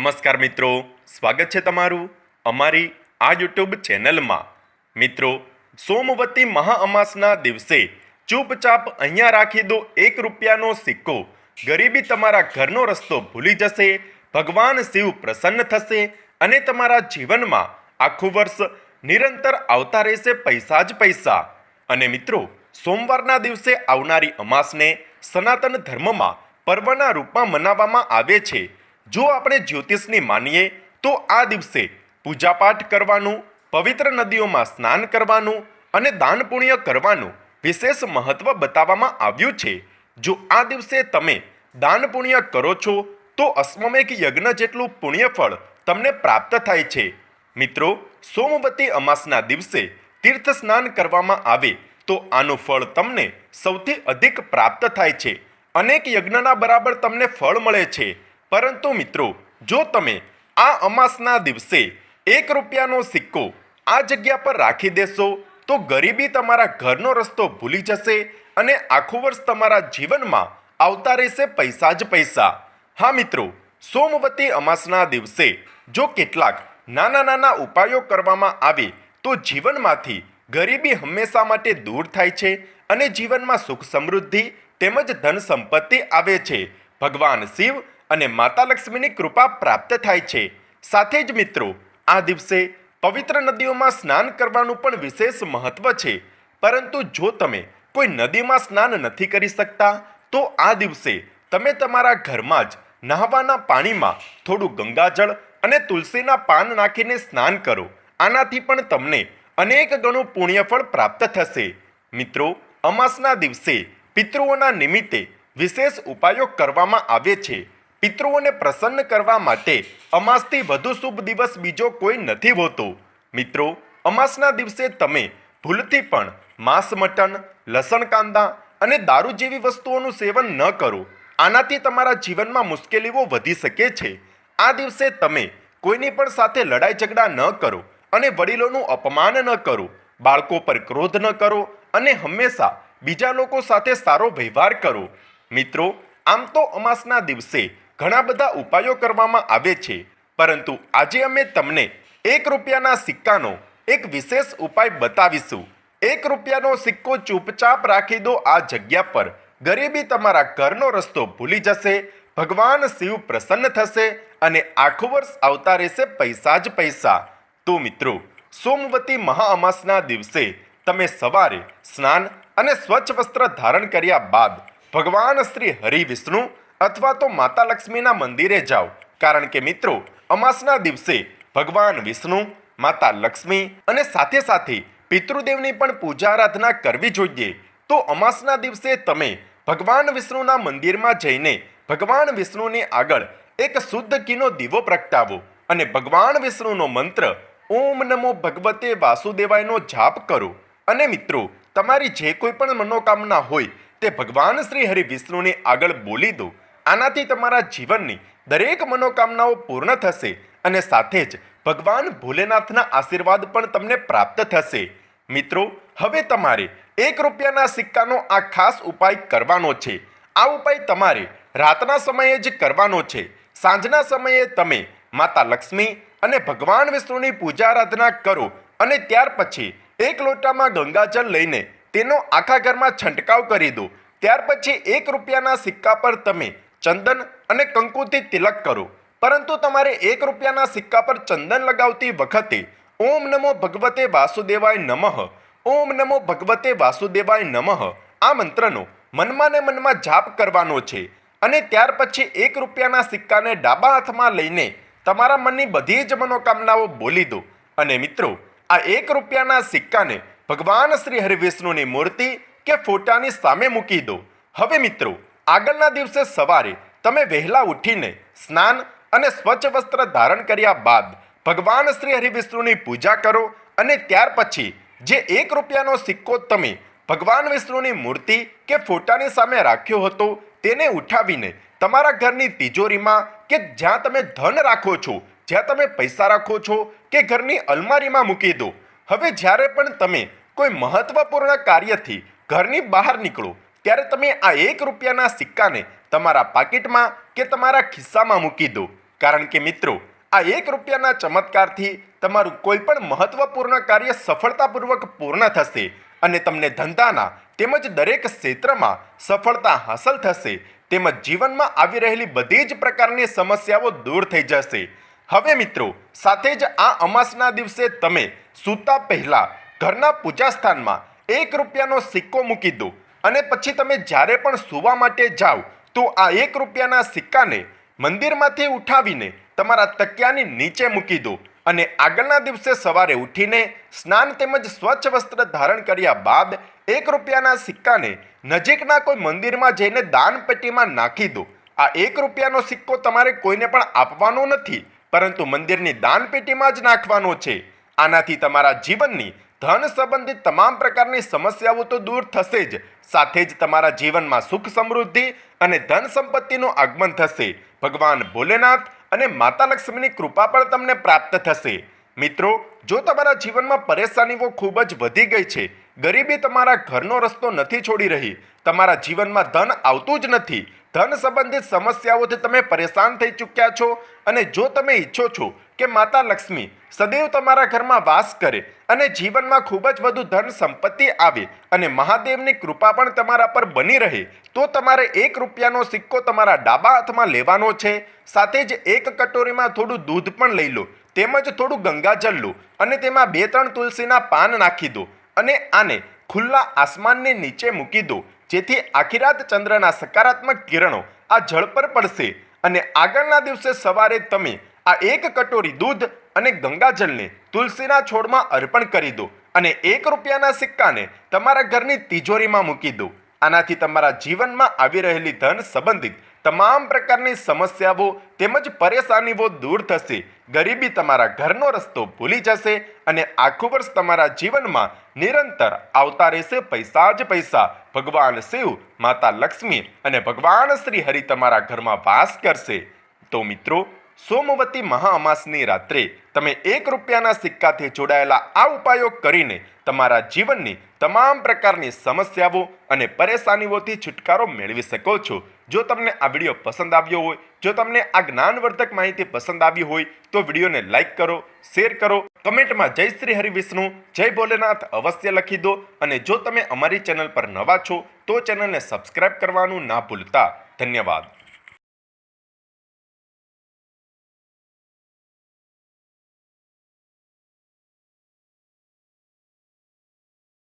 નમસ્કાર મિત્રો, સ્વાગત છે તમારું અમારી આ યુટ્યુબ ચેનલમાં। મિત્રો, સોમવતી મહાઅમાસના દિવસે ચૂપચાપ અહીંયા રાખી દો ₹1નો સિક્કો। ગરીબી તમારા ઘરનો રસ્તો ભૂલી જશે, ભગવાન શિવ પ્રસન્ન થશે અને તમારા જીવનમાં આખું વર્ષ નિરંતર આવતા રહેશે પૈસા જ પૈસા। અને મિત્રો, સોમવારના દિવસે આવનારી અમાસને સનાતન ધર્મમાં પર્વના રૂપમાં મનાવવામાં આવે છે। જો આપણે જ્યોતિષની માનીએ તો આ દિવસે પૂજાપાઠ કરવાનું, પવિત્ર નદીઓમાં સ્નાન કરવાનું અને દાન પુણ્ય કરવાનું વિશેષ મહત્વ બતાવવામાં આવ્યું છે। જો આ દિવસે તમે દાન પુણ્ય કરો છો તો અશ્વમેઘ યજ્ઞ જેટલું પુણ્યફળ તમને પ્રાપ્ત થાય છે। મિત્રો, સોમવતી અમાસના દિવસે તીર્થ સ્નાન કરવામાં આવે તો આનું ફળ તમને સૌથી અધિક પ્રાપ્ત થાય છે। અનેક યજ્ઞના બરાબર તમને ફળ મળે છે। પરંતુ મિત્રો, જો તમે આ અમાસના દિવસે ₹1નો સિક્કો આ જગ્યા પર રાખી દેશો તો ગરીબી તમારા ઘરનો રસ્તો ભૂલી જશે અને આખું વર્ષ તમારા જીવનમાં આવતા રહેશે પૈસા જ પૈસા। હા મિત્રો, સોમવતી અમાસના દિવસે જો કેટલાક નાના નાના ઉપાયો કરવામાં આવે તો જીવનમાંથી ગરીબી હંમેશા માટે દૂર થાય છે અને જીવનમાં સુખ સમૃદ્ધિ તેમજ ધન સંપત્તિ આવે છે। ભગવાન શિવ અને માતા લક્ષ્મીની કૃપા પ્રાપ્ત થાય છે। સાથે જ મિત્રો, આ દિવસે પવિત્ર નદીઓમાં સ્નાન કરવાનું પણ વિશેષ મહત્વ છે। પરંતુ જો તમે કોઈ નદીમાં સ્નાન નથી કરી શકતા તો આ દિવસે તમે તમારા ઘરમાં જ નહાવાના પાણીમાં થોડું ગંગાજળ અને તુલસીના પાન નાખીને સ્નાન કરો। આનાથી પણ તમને અનેક ગણું પુણ્યફળ પ્રાપ્ત થશે। મિત્રો, અમાસના દિવસે પિતૃઓના નિમિત્તે વિશેષ ઉપાયો કરવામાં આવે છે। પિતૃઓને પ્રસન્ન કરવા માટે અમાસથી વધુ શુભ દિવસ બીજો કોઈ નથી હોતો। મિત્રો, અમાસના દિવસે તમે ભૂલથી પણ માંસ, મટન, લસણ, કાંદા અને દારૂ જેવી વસ્તુઓનું સેવન ન કરો। આનાથી તમારા જીવનમાં મુશ્કેલીઓ વધી શકે છે। આ દિવસે તમે કોઈની પણ સાથે લડાઈ ઝઘડા ન કરો અને વડીલોનું અપમાન ન કરો। બાળકો પર ક્રોધ ન કરો અને હંમેશા બીજા લોકો સાથે સારો વ્યવહાર કરો। મિત્રો, આમ તો અમાસના દિવસે ઘણા બધા ઉપાયો કરવામાં આવે છે, પરંતુ આજે અમે તમને ₹1ના સિક્કાનો એક વિશેષ ઉપાય બતાવીશું। ₹1નો સિક્કો ચૂપચાપ રાખી દો આ જગ્યા પર, ગરીબી તમારા ઘરનો રસ્તો ભૂલી જશે, ભગવાન શિવ પ્રસન્ન થશે અને આખું વર્ષ આવતા રહેશે પૈસા જ પૈસા। તો મિત્રો, સોમવતી મહાઅમાસના દિવસે તમે સવારે સ્નાન અને સ્વચ્છ વસ્ત્ર ધારણ કર્યા બાદ ભગવાન શ્રી હરિ વિષ્ણુ અથવા તો માતા લક્ષ્મીના મંદિરે જાઓ। કારણ કે મિત્રો, અમાસના દિવસે ભગવાન વિષ્ણુ, માતા લક્ષ્મી અને સાથે સાથે પિતૃદેવની પણ પૂજા આરાધના કરવી જોઈએ। તો અમાસના દિવસે તમે ભગવાન વિષ્ણુના મંદિરમાં જઈને ભગવાન વિષ્ણુની આગળ એક શુદ્ધ ઘીનો દીવો પ્રગટાવો અને ભગવાન વિષ્ણુનો મંત્ર ઓમ નમો ભગવતે વાસુદેવાયનો જાપ કરો। અને મિત્રો, તમારી જે કોઈ પણ મનોકામના હોય તે ભગવાન શ્રી હરિ વિષ્ણુની આગળ બોલી દો। આનાથી તમારા જીવનની દરેક મનોકામનાઓ પૂર્ણ થશે અને સાથે જ ભગવાન ભોલેનાથના આશીર્વાદ પણ તમને પ્રાપ્ત થશે। મિત્રો, હવે તમારે ₹1ના સિક્કાનો આ ખાસ ઉપાય કરવાનો છે। આ ઉપાય તમારે રાતના સમયે જ કરવાનો છે। સાંજના સમયે તમે માતા લક્ષ્મી અને ભગવાન વિષ્ણુની પૂજા આરાધના કરો અને ત્યાર પછી 1 લોટામાં ગંગાજળ લઈને તેનો આખા ઘરમાં છંટકાવ કરી દો। ત્યાર પછી ₹1ના સિક્કા પર તમે ચંદન અને કંકુથી તિલક કરો। પરંતુ તમારે ₹1ના સિક્કા પર ચંદન લગાવતી વખતે ઓમ નમો ભગવતે વાસુદેવાય નમઃ, ઓમ નમો ભગવતે વાસુદેવાય નમઃ આ મંત્રનો મનમાં ને મનમાં જાપ કરવાનો છે। અને ત્યાર પછી ₹1ના સિક્કાને ડાબા હાથમાં લઈને તમારા મનની બધી જ મનોકામનાઓ બોલી દો। અને મિત્રો, આ ₹1ના સિક્કાને ભગવાન શ્રી હરિવિષ્ણુની મૂર્તિ કે ફોટાની સામે મૂકી દો। હવે મિત્રો, આગળના દિવસે સવારે તમે વહેલા ઉઠીને સ્નાન અને સ્વચ્છ વસ્ત્ર ધારણ કર્યા બાદ ભગવાન શ્રી હરિવિષ્ણુની પૂજા કરો અને ત્યાર પછી જે ₹1નો સિક્કો તમે ભગવાન વિષ્ણુની મૂર્તિ કે ફોટાની સામે રાખ્યો હતો તેને ઉઠાવીને તમારા ઘરની તિજોરીમાં કે જ્યાં તમે ધન રાખો છો, જ્યાં તમે પૈસા રાખો છો કે ઘરની અલમારીમાં મૂકી દો। હવે જ્યારે પણ તમે કોઈ મહત્વપૂર્ણ કાર્યથી ઘરની બહાર નીકળો ત્યારે તમે આ ₹1ના સિક્કાને તમારા પાકીટમાં કે તમારા ખિસ્સામાં મૂકી દો। કારણ કે મિત્રો આ 1 રૂપિયાના ચમત્કારથી તમારું કોઈ પણ મહત્વપૂર્ણ કાર્ય સફળતાપૂર્વક પૂર્ણ થશે અને તમને ધંધાના તેમજ દરેક ક્ષેત્રમાં સફળતા હાંસલ થશે તેમજ જીવનમાં આવી રહેલી બધી જ પ્રકારની સમસ્યાઓ દૂર થઈ જશે. હવે મિત્રો સાથે જ આ અમાસના દિવસે તમે સૂતા પહેલા ઘરના પૂજા સ્થાનમાં 1 રૂપિયાનો સિક્કો મૂકી દો અને પછી તમે જ્યારે પણ સૂવા માટે જાઓ તો આ 1 રૂપિયાના સિક્કાને મંદિરમાંથી ઉઠાવીને તમારા તકિયાની નીચે મૂકી દો અને આગળના દિવસે સવારે ઉઠીને સ્નાન તેમજ સ્વચ્છ વસ્ત્ર ધારણ કર્યા બાદ 1 રૂપિયાના સિક્કાને નજીકના કોઈ મંદિરમાં જઈને દાન પેટીમાં નાખી દો. આ 1 રૂપિયાનો સિક્કો તમારે કોઈને પણ આપવાનો નથી, પરંતુ મંદિરની દાન પેટીમાં જ નાખવાનો છે. આનાથી તમારા જીવનની ધન સંબંધિત તમામ પ્રકારની સમસ્યાઓ તો દૂર થશે જ, સાથે જ તમારા જીવનમાં સુખ સમૃદ્ધિ અને ધન સંપત્તિનું આગમન થશે. ભગવાન ભોલેનાથ અને માતા લક્ષ્મીની કૃપા પણ તમને પ્રાપ્ત થશે. મિત્રો, જો તમારા જીવનમાં પરેશાનીઓ ખૂબ જ વધી ગઈ છે, ગરીબી તમારા ઘરનો રસ્તો નથી છોડી રહી, તમારા જીવનમાં ધન આવતું જ નથી, ધન સંબંધિત સમસ્યાઓથી તમે પરેશાન થઈ ચૂક્યા છો અને જો તમે ઈચ્છો છો કે માતા લક્ષ્મી સદૈવ તમારા ઘરમાં વાસ કરે અને જીવનમાં ખૂબ જ વધુ ધન સંપત્તિ આવે અને મહાદેવની કૃપા પણ તમારા પર બની રહે, તો તમારે 1 રૂપિયાનો સિક્કો તમારા ડાબા હાથમાં લેવાનો છે. સાથે જ 1 કટોરીમાં થોડું દૂધ પણ લઈ લો તેમજ થોડું ગંગાજળ લો અને તેમાં 2-3 તુલસીના પાન નાખી દો અને આને ખુલ્લા આસમાનની નીચે મૂકી દો, જેથી આખી રાત ચંદ્રના સકારાત્મક કિરણો આ જળ પર પડશે અને આગળના દિવસે સવારે તમે આ 1 કટોરી દૂધ અને ગંગાજળને તુલસીના છોડમાં અર્પણ કરી દો અને 1 રૂપિયાના સિક્કાને તમારા ઘરની તિજોરીમાં મૂકી દો. આનાથી તમારા જીવનમાં આવી રહેલી ધન સંબંધિત તમામ પ્રકારની સમસ્યાઓ તેમજ પરેશાનીઓ દૂર થશે. ગરીબી તમારા ઘરનો રસ્તો ભૂલી જશે અને આખું વર્ષ તમારા જીવનમાં નિરંતર આવતા રહેશે પૈસા જ પૈસા. ભગવાન શિવ, માતા લક્ષ્મી અને ભગવાન શ્રી હરિ તમારા ઘરમાં વાસ કરશે. તો મિત્રો, સોમવતી મહાઅમાસની રાત્રે તમે 1 રૂપિયાના સિક્કાથી જોડાયેલા આ ઉપાયો કરીને તમારા જીવનની તમામ પ્રકારની સમસ્યાઓ અને પરેશાનીઓથી છુટકારો મેળવી શકો છો. જો તમને આ વિડીયો પસંદ આવ્યો હોય, જો તમને આ જ્ઞાનવર્ધક માહિતી પસંદ આવી હોય તો વિડીયોને લાઈક કરો, શેર કરો, કમેન્ટમાં જય શ્રી હરિ વિષ્ણુ, જય ભોલેનાથ અવશ્ય લખી દો અને જો તમે અમારી ચેનલ પર નવા છો તો ચેનલને સબસ્ક્રાઇબ કરવાનું ના ભૂલતા. ધન્યવાદ.